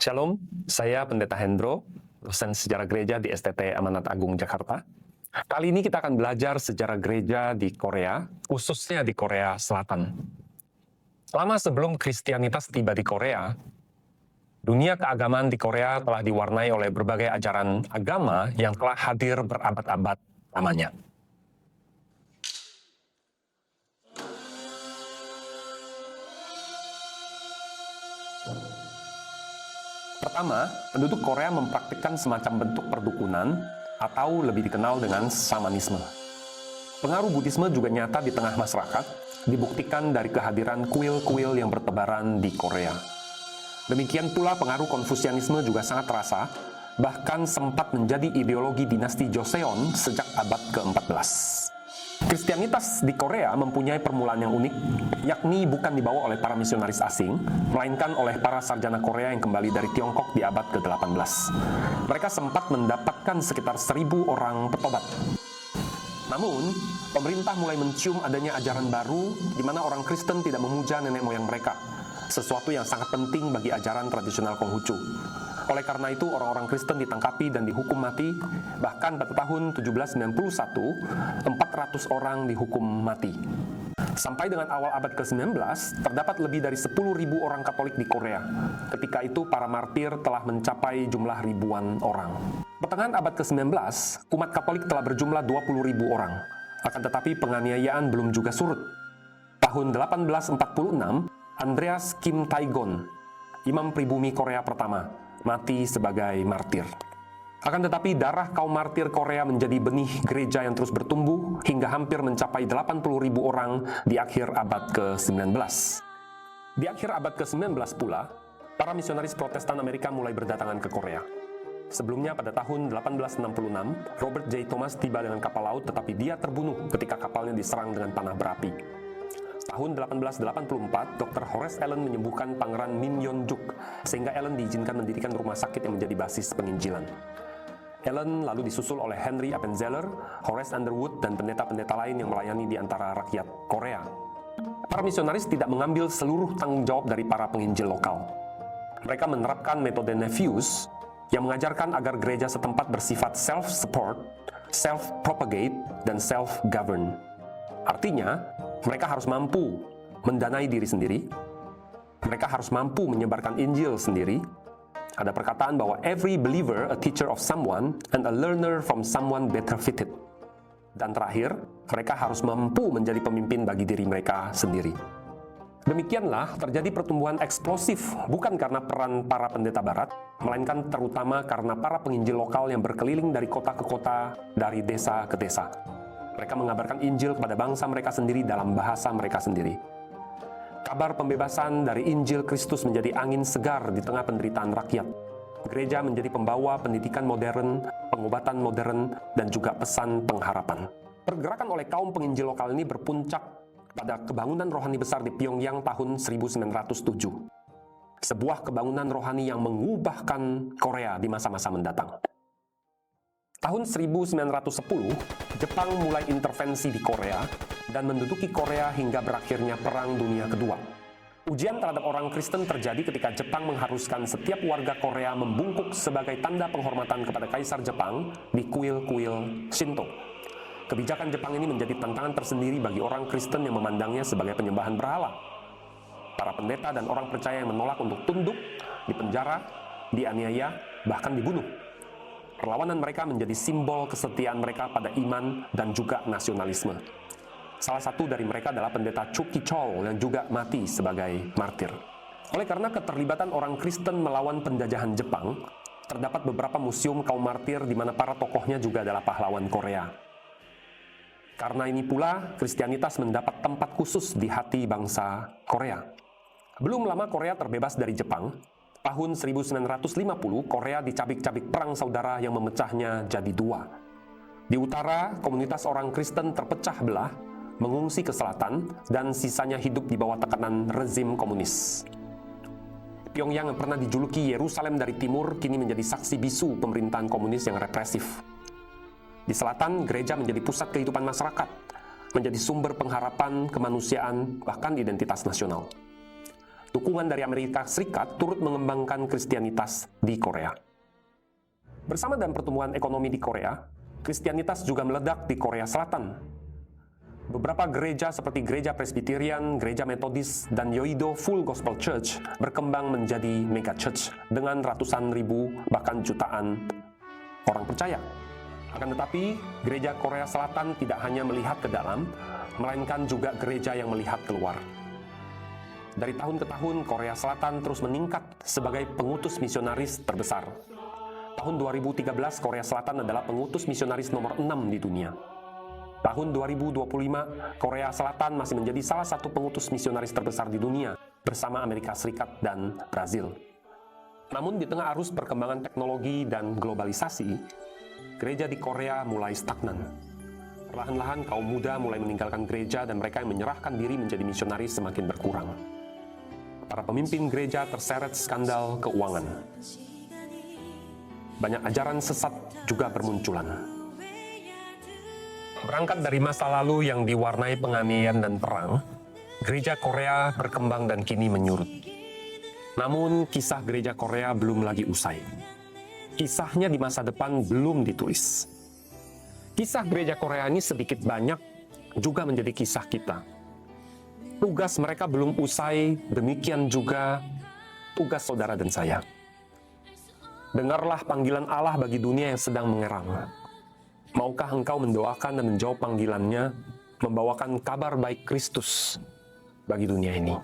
Shalom, saya Pendeta Hendro, dosen sejarah gereja di STT Amanat Agung Jakarta. Kali ini kita akan belajar sejarah gereja di Korea, khususnya di Korea Selatan. Lama sebelum Kristianitas tiba di Korea, dunia keagamaan di Korea telah diwarnai oleh berbagai ajaran agama yang telah hadir berabad-abad lamanya. Pertama, penduduk Korea mempraktikkan semacam bentuk perdukunan atau lebih dikenal dengan shamanisme. Pengaruh Buddhisme juga nyata di tengah masyarakat, dibuktikan dari kehadiran kuil-kuil yang bertebaran di Korea. Demikian pula pengaruh Konfusianisme juga sangat terasa, bahkan sempat menjadi ideologi dinasti Joseon sejak abad ke-14. Kristianitas di Korea mempunyai permulaan yang unik, yakni bukan dibawa oleh para misionaris asing, melainkan oleh para sarjana Korea yang kembali dari Tiongkok di abad ke-18. Mereka sempat mendapatkan sekitar 1.000 orang petobat. Namun, pemerintah mulai mencium adanya ajaran baru di mana orang Kristen tidak memuja nenek moyang mereka, sesuatu yang sangat penting bagi ajaran tradisional Konghucu. Oleh karena itu, orang-orang Kristen ditangkapi dan dihukum mati. Bahkan pada tahun 1791, 400 orang dihukum mati. Sampai dengan awal abad ke-19, terdapat lebih dari 10.000 orang Katolik di Korea. Ketika itu, para martir telah mencapai jumlah ribuan orang. Pertengahan abad ke-19, umat Katolik telah berjumlah 20.000 orang. Akan tetapi penganiayaan belum juga surut. Tahun 1846, Andreas Kim Tae-gon, imam pribumi Korea pertama, mati sebagai martir. Akan tetapi darah kaum martir Korea menjadi benih gereja yang terus bertumbuh hingga hampir mencapai 80.000 orang di akhir abad ke-19. Di akhir abad ke-19 pula, para misionaris Protestan Amerika mulai berdatangan ke Korea. Sebelumnya pada tahun 1866, Robert J. Thomas tiba dengan kapal laut tetapi dia terbunuh ketika kapalnya diserang dengan panah berapi. Tahun 1884, Dr. Horace Allen menyembuhkan Pangeran Min Yeon-juk, sehingga Allen diizinkan mendirikan rumah sakit yang menjadi basis penginjilan. Allen lalu disusul oleh Henry Appenzeller, Horace Underwood, dan pendeta-pendeta lain yang melayani di antara rakyat Korea. Para misionaris tidak mengambil seluruh tanggung jawab dari para penginjil lokal. Mereka menerapkan metode Nephews yang mengajarkan agar gereja setempat bersifat self-support, self-propagate, dan self-govern. Artinya, mereka harus mampu mendanai diri sendiri, mereka harus mampu menyebarkan Injil sendiri. Ada perkataan bahwa every believer a teacher of someone and a learner from someone better fitted. Dan terakhir, mereka harus mampu menjadi pemimpin bagi diri mereka sendiri. Demikianlah terjadi pertumbuhan eksplosif bukan karena peran para pendeta barat, melainkan terutama karena para penginjil lokal yang berkeliling dari kota ke kota, dari desa ke desa. Mereka mengabarkan Injil kepada bangsa mereka sendiri dalam bahasa mereka sendiri. Kabar pembebasan dari Injil Kristus menjadi angin segar di tengah penderitaan rakyat. Gereja menjadi pembawa pendidikan modern, pengobatan modern, dan juga pesan pengharapan. Pergerakan oleh kaum penginjil lokal ini berpuncak pada kebangunan rohani besar di Pyongyang tahun 1907. Sebuah kebangunan rohani yang mengubahkan Korea di masa-masa mendatang. Tahun 1910, Jepang mulai intervensi di Korea dan menduduki Korea hingga berakhirnya Perang Dunia Kedua. Ujian terhadap orang Kristen terjadi ketika Jepang mengharuskan setiap warga Korea membungkuk sebagai tanda penghormatan kepada Kaisar Jepang di kuil-kuil Shinto. Kebijakan Jepang ini menjadi tantangan tersendiri bagi orang Kristen yang memandangnya sebagai penyembahan berhala. Para pendeta dan orang percaya yang menolak untuk tunduk, dipenjara, dianiaya, bahkan dibunuh. Perlawanan mereka menjadi simbol kesetiaan mereka pada iman dan juga nasionalisme. Salah satu dari mereka adalah pendeta Cho Ki-chol yang juga mati sebagai martir. Oleh karena keterlibatan orang Kristen melawan penjajahan Jepang, terdapat beberapa museum kaum martir di mana para tokohnya juga adalah pahlawan Korea. Karena ini pula, Kristianitas mendapat tempat khusus di hati bangsa Korea. Belum lama Korea terbebas dari Jepang. Tahun 1950, Korea dicabik-cabik perang saudara yang memecahnya jadi dua. Di utara, komunitas orang Kristen terpecah belah, mengungsi ke selatan, dan sisanya hidup di bawah tekanan rezim komunis. Pyongyang yang pernah dijuluki Yerusalem dari timur, kini menjadi saksi bisu pemerintahan komunis yang represif. Di selatan, gereja menjadi pusat kehidupan masyarakat, menjadi sumber pengharapan, kemanusiaan, bahkan identitas nasional. Dukungan dari Amerika Serikat turut mengembangkan Kristianitas di Korea. Bersama dengan pertumbuhan ekonomi di Korea, Kristianitas juga meledak di Korea Selatan. Beberapa gereja seperti Gereja Presbyterian, Gereja Metodis, dan Yoido Full Gospel Church berkembang menjadi mega church dengan ratusan ribu bahkan jutaan orang percaya. Akan tetapi, gereja Korea Selatan tidak hanya melihat ke dalam, melainkan juga gereja yang melihat keluar. Dari tahun ke tahun, Korea Selatan terus meningkat sebagai pengutus misionaris terbesar. Tahun 2013, Korea Selatan adalah pengutus misionaris nomor 6 di dunia. Tahun 2025, Korea Selatan masih menjadi salah satu pengutus misionaris terbesar di dunia bersama Amerika Serikat dan Brazil. Namun di tengah arus perkembangan teknologi dan globalisasi, gereja di Korea mulai stagnan. Perlahan-lahan kaum muda mulai meninggalkan gereja dan mereka yang menyerahkan diri menjadi misionaris semakin berkurang. Para pemimpin gereja terseret skandal keuangan. Banyak ajaran sesat juga bermunculan. Berangkat dari masa lalu yang diwarnai penganiayaan dan perang, gereja Korea berkembang dan kini menyurut. Namun, kisah gereja Korea belum lagi usai. Kisahnya di masa depan belum ditulis. Kisah gereja Korea ini sedikit banyak juga menjadi kisah kita. Tugas mereka belum usai, demikian juga tugas saudara dan saya. Dengarlah panggilan Allah bagi dunia yang sedang mengerang. Maukah engkau mendoakan dan menjawab panggilannya, membawakan kabar baik Kristus bagi dunia ini?